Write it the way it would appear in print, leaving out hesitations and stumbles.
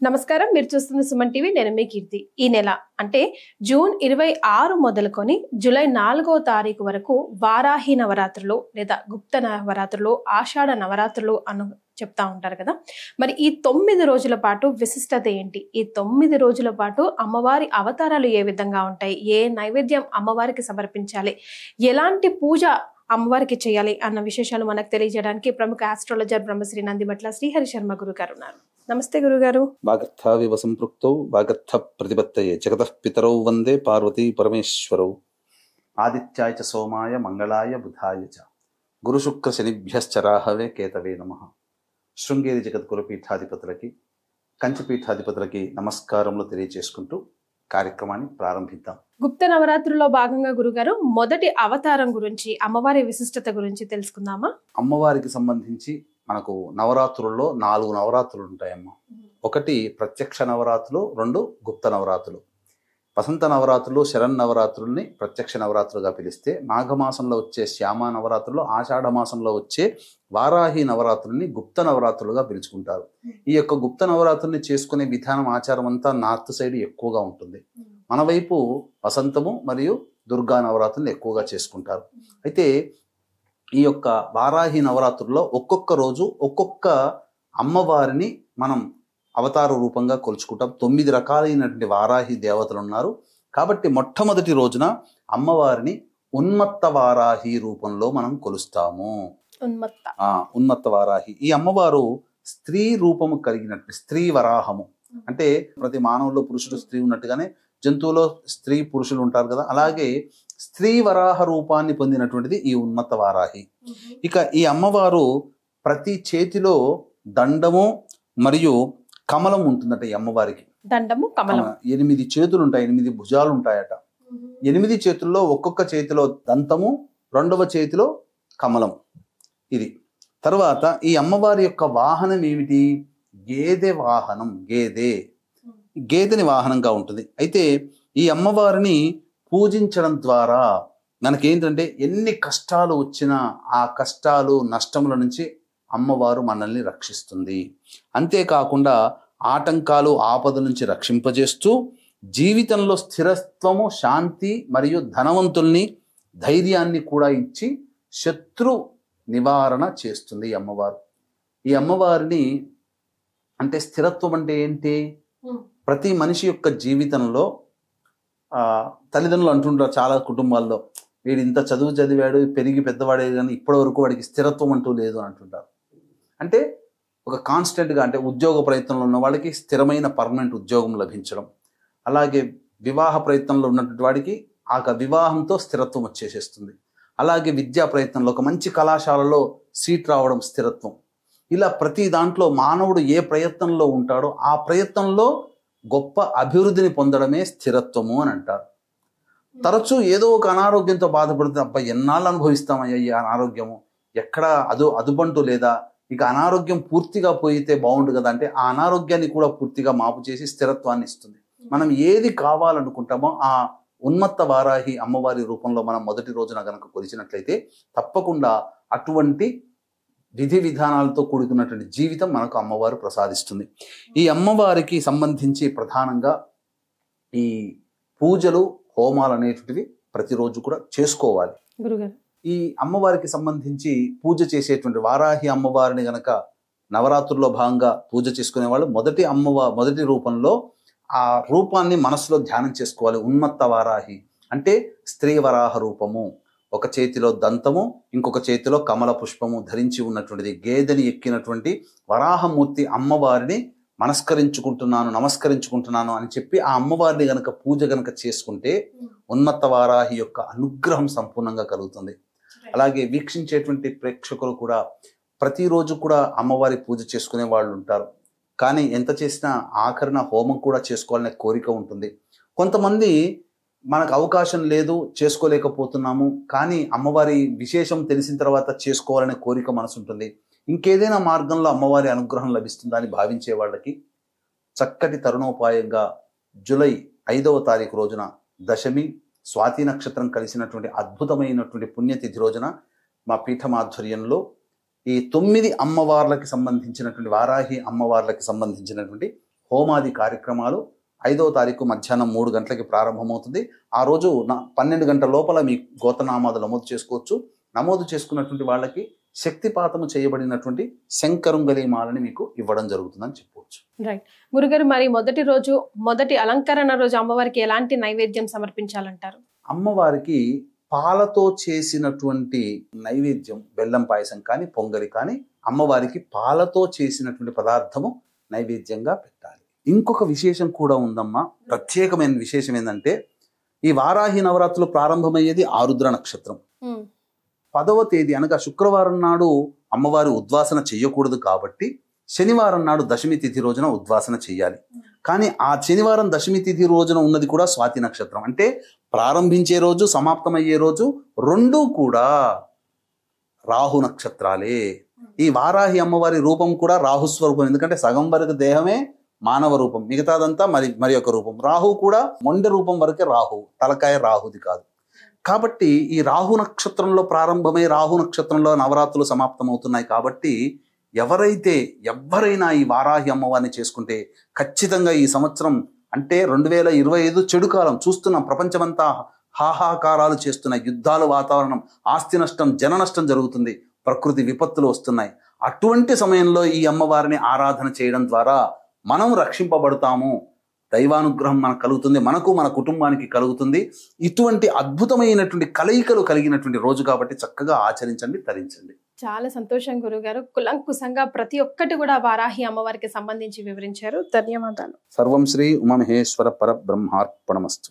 నమస్కారం, మీరు చూస్తున్న సుమన్ టీవీ. నేను మీ కీర్తి. ఈ నెల అంటే జూన్ 26 మొదలుకొని జూలై 4వ తారీఖు వరకు వారాహి నవరాత్రులు లేదా గుప్త నవరాత్రులు, ఆషాఢ నవరాత్రులు అని చెప్తా ఉంటారు కదా. మరి ఈ 9 రోజుల పాటు విశిష్టత ఏంటి? ఈ 9 రోజుల పాటు అమ్మవారి అవతారాలు ఏ విధంగా ఉంటాయి? ఏ నైవేద్యం అమ్మవారికి సమర్పించాలి? ఎలాంటి పూజ అమ్మవారికి చేయాలి అన్న విశేషాలు మనకు తెలియజేయడానికి ప్రముఖ ఆస్ట్రాలజర్ బ్రహ్మశ్రీ నందిమట్ల శ్రీహరి శర్మ గురుగారు ఉన్నారు. నమస్తే గురుగారు. వాగర్థావివ సంపృక్తౌ వాగర్థ ప్రతిపత్తయే జగతః పితరౌ వందే పార్వతీ పరమేశ్వరౌ. ఆదిత్యాయ చ సోమాయ మంగళాయ బుధాయ చ గురు శుక్ర శనిభ్యశ్చ రాహవే కేతవే నమః. శృంగేరి జగద్గురు పీఠాధిపతులకి, కంచి పీఠాధిపతులకి నమస్కారములు తెలియజేసుకుంటూ కార్యక్రమాన్ని ప్రారంభిద్దాం. గుప్త నవరాత్రుల్లో భాగంగా గురుగారు మొదటి అవతారం గురించి, అమ్మవారి విశిష్టత గురించి తెలుసుకుందామా? అమ్మవారికి సంబంధించి మనకు నవరాత్రుల్లో 4 నవరాత్రులు ఉంటాయమ్మా. ఒకటి ప్రత్యక్ష నవరాత్రులు, 2 గుప్త నవరాత్రులు. వసంత నవరాత్రులు, శరన్నవరాత్రుల్ని ప్రత్యక్ష నవరాత్రులుగా పిలిస్తే, మాఘమాసంలో వచ్చే శ్యామ నవరాత్రులు, ఆషాఢ మాసంలో వచ్చే వారాహి నవరాత్రుల్ని గుప్త నవరాత్రులుగా పిలుచుకుంటారు. ఈ యొక్క గుప్త నవరాత్రుల్ని చేసుకునే విధానం, ఆచారం అంతా నార్త్ సైడ్ ఎక్కువగా ఉంటుంది. మన వైపు వసంతము మరియు దుర్గా నవరాత్రుల్ని ఎక్కువగా చేసుకుంటారు. అయితే ఈ యొక్క వారాహి నవరాత్రుల్లో ఒక్కొక్క రోజు ఒక్కొక్క అమ్మవారిని మనం అవతార రూపంగా కొలుచుకుంటాం. 9 రకాలైనటువంటి వారాహి దేవతలు ఉన్నారు. కాబట్టి మొట్టమొదటి రోజున అమ్మవారిని ఉన్మత్త వారాహి రూపంలో మనం కొలుస్తాము. ఉన్మత్త వారాహి. ఈ అమ్మవారు స్త్రీ రూపము కలిగినట్టు, స్త్రీ వరాహము. అంటే ప్రతి మానవుల్లో పురుషుడు స్త్రీ ఉన్నట్టుగానే జంతువులో స్త్రీ పురుషులు ఉంటారు కదా, అలాగే స్త్రీ వరాహ రూపాన్ని పొందినటువంటిది ఈ ఉన్మత్త వారాహి. ఇక ఈ అమ్మవారు ప్రతి చేతిలో దండము మరియు కమలం ఉంటుందట. ఈ అమ్మవారికి దండము, కమలం, 8 చేతులు ఉంటాయి, 8 భుజాలు ఉంటాయట. 8 చేతుల్లో ఒక్కొక్క చేతిలో దంతము, 2వ చేతిలో కమలం. ఇది తర్వాత ఈ అమ్మవారి యొక్క వాహనం ఏమిటి? గేదె వాహనం. గేదెని వాహనంగా ఉంటుంది. అయితే ఈ అమ్మవారిని పూజించడం ద్వారా మనకేంటంటే ఎన్ని కష్టాలు వచ్చినా ఆ కష్టాలు, నష్టముల నుంచి అమ్మవారు మనల్ని రక్షిస్తుంది. అంతేకాకుండా ఆటంకాలు, ఆపద నుంచి రక్షింపజేస్తూ జీవితంలో స్థిరత్వము, శాంతి మరియు ధనవంతుల్ని, ధైర్యాన్ని కూడా ఇచ్చి శత్రు నివారణ చేస్తుంది ఈ అమ్మవారు. ఈ అమ్మవారిని అంటే స్థిరత్వం అంటే ఏంటి? ప్రతి మనిషి యొక్క జీవితంలో తల్లిదండ్రులు అంటుంటారు చాలా కుటుంబాల్లో, వీడు ఇంత చదువు చదివాడు, పెరిగి పెద్దవాడే కానీ ఇప్పటి వరకు వాడికి స్థిరత్వం అంటూ లేదు అని అంటుంటారు. అంటే ఒక కాన్స్టెంట్గా, అంటే ఉద్యోగ ప్రయత్నంలో ఉన్న వాళ్ళకి స్థిరమైన పర్మనెంట్ ఉద్యోగం లభించడం, అలాగే వివాహ ప్రయత్నంలో ఉన్నటువంటి వాడికి ఆ వివాహంతో స్థిరత్వం వచ్చేసేస్తుంది. అలాగే విద్యా ప్రయత్నంలో ఒక మంచి కళాశాలలో సీట్ రావడం స్థిరత్వం. ఇలా ప్రతి దాంట్లో మానవుడు ఏ ప్రయత్నంలో ఉంటాడో ఆ ప్రయత్నంలో గొప్ప అభివృద్ధిని పొందడమే స్థిరత్వము అని అంటారు. తరచూ ఏదో ఒక అనారోగ్యంతో బాధపడుతుంది. అబ్బా, ఎన్నాళ్ళు అనుభవిస్తామయ్యా ఈ అనారోగ్యము, ఎక్కడ అదుబంటూ లేదా, ఇక అనారోగ్యం పూర్తిగా పోయితే బాగుండు కదా అంటే ఆ అనారోగ్యాన్ని కూడా పూర్తిగా మాపు చేసి స్థిరత్వాన్ని ఇస్తుంది. మనం ఏది కావాలనుకుంటామో ఆ ఉన్మత్త వారాహి అమ్మవారి రూపంలో మనం మొదటి రోజున గనక కొలిచినట్లయితే తప్పకుండా అటువంటి విధి విధానాలతో కూడుకున్నటువంటి జీవితం మనకు అమ్మవారు ప్రసాదిస్తుంది. ఈ అమ్మవారికి సంబంధించి ప్రధానంగా ఈ పూజలు, హోమాలు అనేటువంటివి ప్రతిరోజు కూడా చేసుకోవాలి. ఈ అమ్మవారికి సంబంధించి పూజ చేసేటువంటి వారాహి అమ్మవారిని గనక నవరాత్రుల్లో భాగంగా పూజ చేసుకునే వాళ్ళు మొదటి రూపంలో ఆ రూపాన్ని మనసులో ధ్యానం చేసుకోవాలి. ఉన్మత్త వారాహి అంటే స్త్రీ వరాహ రూపము. ఒక చేతిలో దంతము, ఇంకొక చేతిలో కమల పుష్పము ధరించి ఉన్నటువంటిది, గేదెని ఎక్కినటువంటి వరాహమూర్తి అమ్మవారిని నమస్కరించుకుంటున్నాను అని చెప్పి ఆ అమ్మవారిని గనక పూజ గనక చేసుకుంటే ఉన్మత్త వారాహి యొక్క అనుగ్రహం సంపూర్ణంగా కలుగుతుంది. అలాగే వీక్షించేటువంటి ప్రేక్షకులు కూడా ప్రతిరోజు కూడా అమ్మవారి పూజ చేసుకునే వాళ్ళు ఉంటారు. కానీ ఎంత చేసినా ఆఖరణ హోమం కూడా చేసుకోవాలనే కోరిక ఉంటుంది. కొంతమంది మనకు అవకాశం లేదు, చేసుకోలేకపోతున్నాము, కానీ అమ్మవారి విశేషం తెలిసిన తర్వాత చేసుకోవాలనే కోరిక మనసు ఉంటుంది. ఇంకేదైనా మార్గంలో అమ్మవారి అనుగ్రహం లభిస్తుందా అని భావించే వాళ్ళకి చక్కటి తరుణోపాయంగా జూలై 5వ తారీఖు రోజున దశమి, స్వాతి నక్షత్రం కలిసినటువంటి అద్భుతమైనటువంటి పుణ్యతిథి రోజున మా పీఠమాధ్వర్యంలో ఈ 9 అమ్మవార్లకి సంబంధించినటువంటి వారాహి అమ్మవార్లకి సంబంధించినటువంటి హోమాది కార్యక్రమాలు 5వ తారీఖు మధ్యాహ్నం 3 గంటలకి ప్రారంభమవుతుంది. ఆ రోజు 12 గంటల లోపల మీ గోత్రనామాలు నమోదు చేసుకోవచ్చు. నమోదు చేసుకున్నటువంటి వాళ్ళకి శక్తిపాతము చేయబడినటువంటి శంకరుంగలి మాలని మీకు ఇవ్వడం జరుగుతుందని చెప్పవచ్చు. రైట్ గురుగారు, మరి మొదటి రోజు మొదటి అలంకరణ రోజు అమ్మవారికి ఎలాంటి నైవేద్యం సమర్పించాలంటారు? అమ్మవారికి పాలతో చేసినటువంటి నైవేద్యం, బెల్లం పాయసం కానీ పొంగలి కానీ అమ్మవారికి పాలతో చేసినటువంటి పదార్థము నైవేద్యంగా పెట్టాలి. ఇంకొక విశేషం కూడా ఉందమ్మా. ప్రత్యేకమైన విశేషం ఏంటంటే ఈ వారాహి నవరాత్రులు ప్రారంభమయ్యేది ఆరుద్ర నక్షత్రం. 10వ తేదీ అనగా శుక్రవారం నాడు అమ్మవారి ఉద్వాసన చెయ్యకూడదు కాబట్టి శనివారం నాడు దశమి తిథి రోజున ఉద్వాసన చెయ్యాలి. కానీ ఆ శనివారం దశమి తిథి రోజున ఉన్నది కూడా స్వాతి నక్షత్రం. అంటే ప్రారంభించే రోజు సమాప్తమయ్యే రోజు రెండూ కూడా రాహు నక్షత్రాలే. ఈ వారాహి అమ్మవారి రూపం కూడా రాహుస్వరూపం. ఎందుకంటే సగం వరకు దేహమే మానవ రూపం, మిగతాదంతా మరి ఒక రూపం. రాహు కూడా మొండె రూపం వరకే రాహు, తలకాయ రాహుది కాదు. కాబట్టి ఈ రాహు నక్షత్రంలో ప్రారంభమై రాహు నక్షత్రంలో నవరాత్రులు సమాప్తమవుతున్నాయి. కాబట్టి ఎవరైనా ఈ వారాహి అమ్మవారిని చేసుకుంటే ఖచ్చితంగా ఈ సంవత్సరం అంటే 2025 చెడు కాలం చూస్తున్నాం. ప్రపంచమంతా హాహాకారాలు చేస్తున్నాయి, యుద్ధాలు, వాతావరణం, ఆస్తి నష్టం, జన నష్టం జరుగుతుంది, ప్రకృతి విపత్తులు వస్తున్నాయి. అటువంటి సమయంలో ఈ అమ్మవారిని ఆరాధన చేయడం ద్వారా మనం రక్షింపబడతాము, దైవానుగ్రహం మనకు కలుగుతుంది, మనకు మన కుటుంబానికి కలుగుతుంది. ఇటువంటి అద్భుతమైనటువంటి కలయికలు కలిగినటువంటి రోజు కాబట్టి చక్కగా ఆచరించండి, తరించండి. చాలా సంతోషం గురుగారు. కులంకుశంగా ప్రతి ఒక్కటి కూడా వారాహి అమ్మవారికి సంబంధించి వివరించారు. ధన్యవాదాలు. సర్వం శ్రీ ఉమామహేశ్వర పరబ్రహ్మార్పణమస్తు.